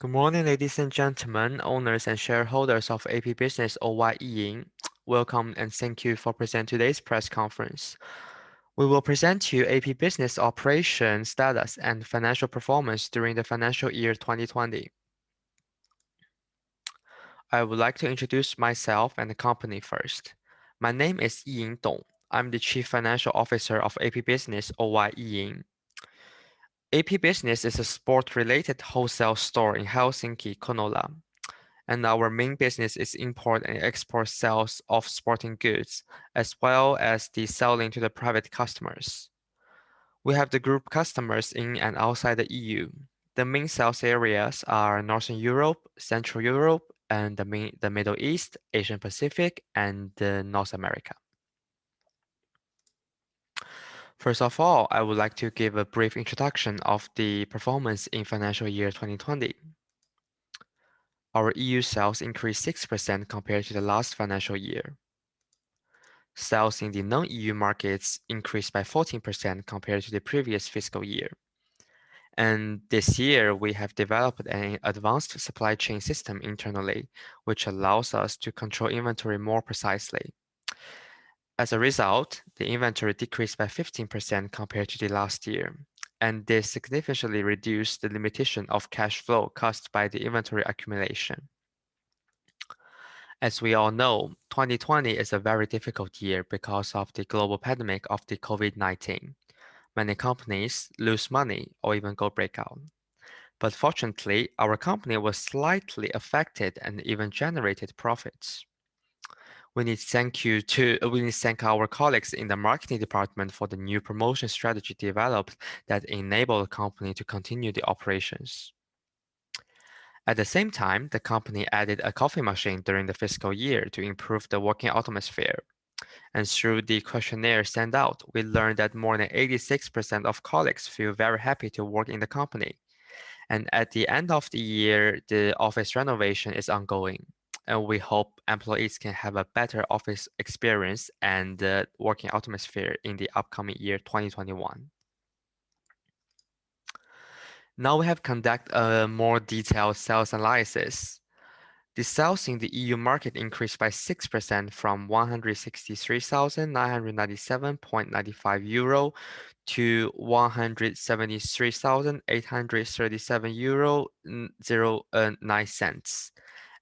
Good morning, ladies and gentlemen, owners and shareholders of AP Business or Yiying. Welcome and thank you for presenting today's press conference. We will present to you AP Business operation status and financial performance during the financial year 2020. I would like to introduce myself and the company first. My name is Yiying Dong. I'm the Chief Financial Officer of AP Business or Yiying. AP Business is a sport-related wholesale store in Helsinki, Konola. And our main business is import and export sales of sporting goods, as well as the selling to the private customers. We have the group customers in and outside the EU. The main sales areas are Northern Europe, Central Europe, and the Middle East, Asian Pacific, and North America. First of all, I would like to give a brief introduction of the performance in financial year 2020. Our EU sales increased 6% compared to the last financial year. Sales in the non-EU markets increased by 14% compared to the previous fiscal year. And this year, we have developed an advanced supply chain system internally, which allows us to control inventory more precisely. As a result, the inventory decreased by 15% compared to the last year, and this significantly reduced the limitation of cash flow caused by the inventory accumulation. As we all know, 2020 is a very difficult year because of the global pandemic of the COVID-19. Many companies lose money or even go breakout. But fortunately, our company was slightly affected and even generated profits. We need to thank our colleagues in the marketing department for the new promotion strategy developed that enable the company to continue the operations. At the same time, the company added a coffee machine during the fiscal year to improve the working atmosphere. And through the questionnaire sent out, we learned that more than 86% of colleagues feel very happy to work in the company. And at the end of the year, the office renovation is ongoing. And we hope employees can have a better office experience and working atmosphere in the upcoming year 2021. Now we have conducted a more detailed sales analysis. The sales in the EU market increased by 6% from 163,997.95 euro to 173,837 euro 09 cents.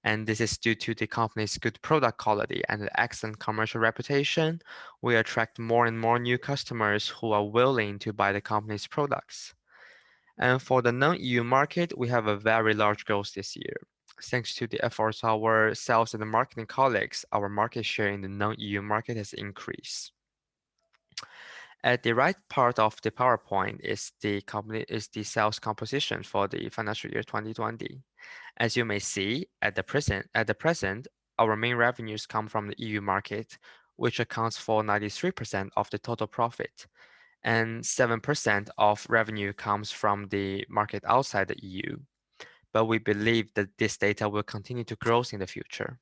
And this is due to the company's good product quality and excellent commercial reputation. We attract more and more new customers who are willing to buy the company's products. And for the non-EU market, we have a very large growth this year. Thanks to the efforts of our sales and marketing colleagues, our market share in the non-EU market has increased. At the right part of the PowerPoint is the sales composition for the financial year 2020. As you may see, at the present, our main revenues come from the EU market, which accounts for 93% of the total profit, and 7% of revenue comes from the market outside the EU. But we believe that this data will continue to grow in the future.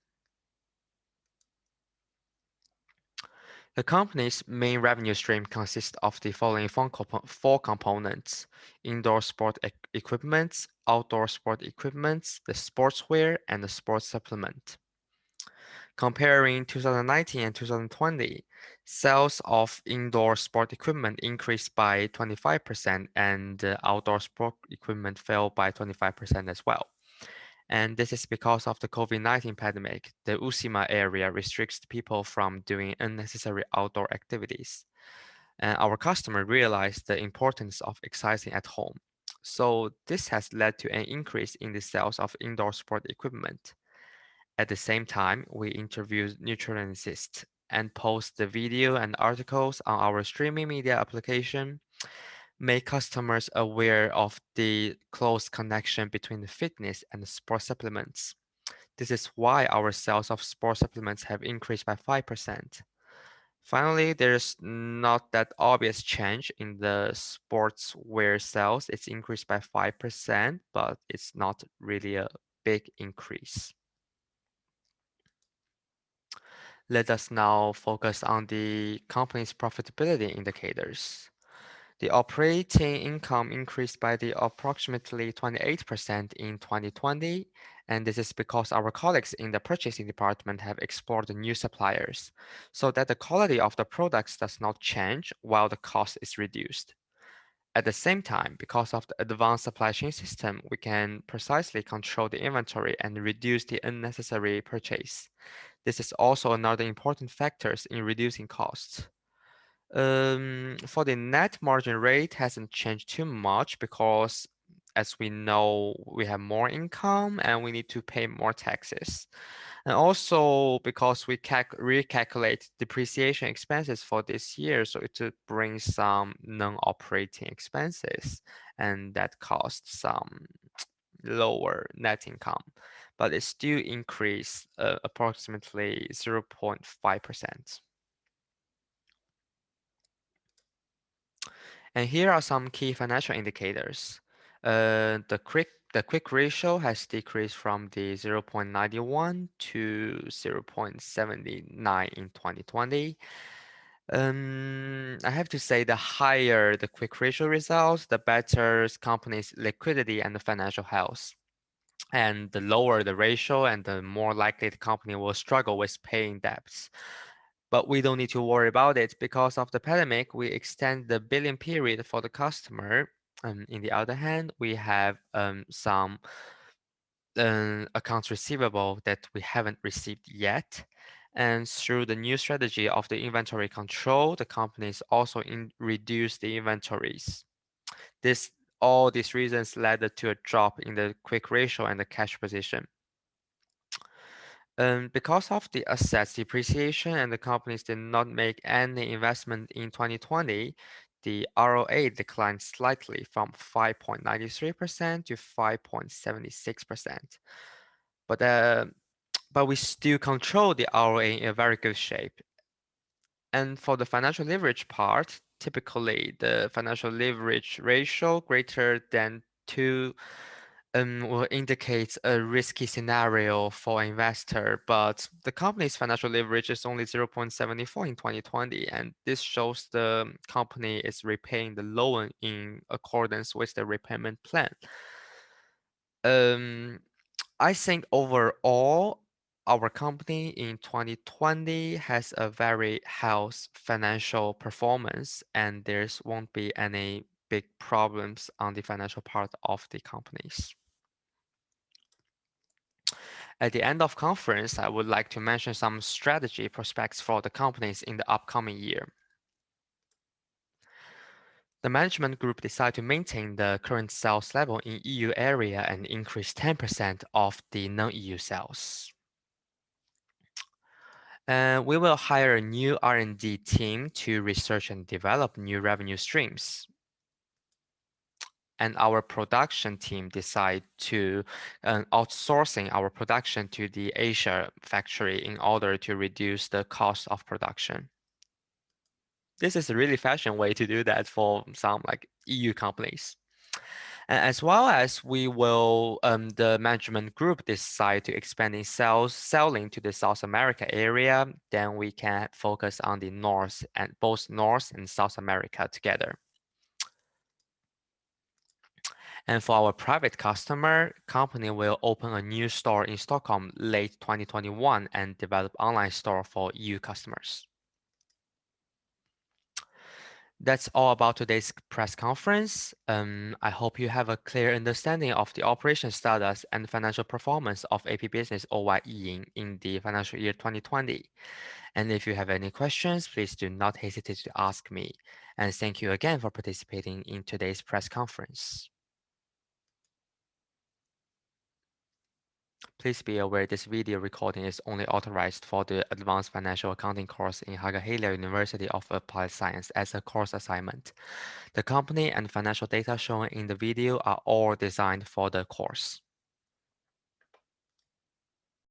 The company's main revenue stream consists of the following four components: indoor sport equipment, outdoor sport equipment, the sportswear, and the sports supplement. Comparing 2019 and 2020, sales of indoor sport equipment increased by 25% and outdoor sport equipment fell by 25% as well. And this is because of the COVID-19 pandemic. The Usima area restricts people from doing unnecessary outdoor activities. And our customer realized the importance of exercising at home. So this has led to an increase in the sales of indoor sport equipment. At the same time, we interviewed nutritionists and post the video and articles on our streaming media application, make customers aware of the close connection between the fitness and the sports supplements. This is why our sales of sports supplements have increased by 5%. Finally, there's not that obvious change in the sportswear sales. It's increased by 5%, but it's not really a big increase. Let us now focus on the company's profitability indicators. The operating income increased by the approximately 28% in 2020, and this is because our colleagues in the purchasing department have explored new suppliers, so that the quality of the products does not change while the cost is reduced. At the same time, because of the advanced supply chain system, we can precisely control the inventory and reduce the unnecessary purchase. This is also another important factor in reducing costs. For the net margin rate hasn't changed too much because as we know, we have more income and we need to pay more taxes. And also because we recalculate depreciation expenses for this year, so it brings some non-operating expenses and that costs some lower net income, but it still increased approximately 0.5%. And here are some key financial indicators. The quick ratio has decreased from the 0.91 to 0.79 in 2020. I have to say the higher the quick ratio results, the better company's liquidity and the financial health. And the lower the ratio and the more likely the company will struggle with paying debts. But we don't need to worry about it because of the pandemic. We extend the billing period for the customer. In the other hand, we have some accounts receivable that we haven't received yet. And through the new strategy of the inventory control, the companies also reduce the inventories. All these reasons led to a drop in the quick ratio and the cash position. Because of the assets depreciation and the companies did not make any investment in 2020, the ROA declined slightly from 5.93% to 5.76%. But we still control the ROA in a very good shape. And for the financial leverage part, typically the financial leverage ratio greater than 2 will indicate a risky scenario for investor, but the company's financial leverage is only 0.74 in 2020, and this shows the company is repaying the loan in accordance with the repayment plan. Um, I think overall, our company in 2020 has a very healthy financial performance, and there won't be any big problems on the financial part of the companies. At the end of conference, I would like to mention some strategy prospects for the companies in the upcoming year. The management group decided to maintain the current sales level in EU area and increase 10% of the non-EU sales. We will hire a new R&D team to research and develop new revenue streams. And our production team decide to outsourcing our production to the Asia factory in order to reduce the cost of production. This is a really fashion way to do that for some like EU companies. And as well as we will, the management group decide to expand in selling to the South America area, then we can focus on the both North and South America together. And for our private customer, company will open a new store in Stockholm late 2021 and develop online store for EU customers. That's all about today's press conference. I hope you have a clear understanding of the operation status and financial performance of AP Business or Yiying in the financial year 2020. And if you have any questions, please do not hesitate to ask me. And thank you again for participating in today's press conference. Please be aware this video recording is only authorized for the Advanced Financial Accounting course in Haaga-Helia University of Applied Science as a course assignment. The company and financial data shown in the video are all designed for the course.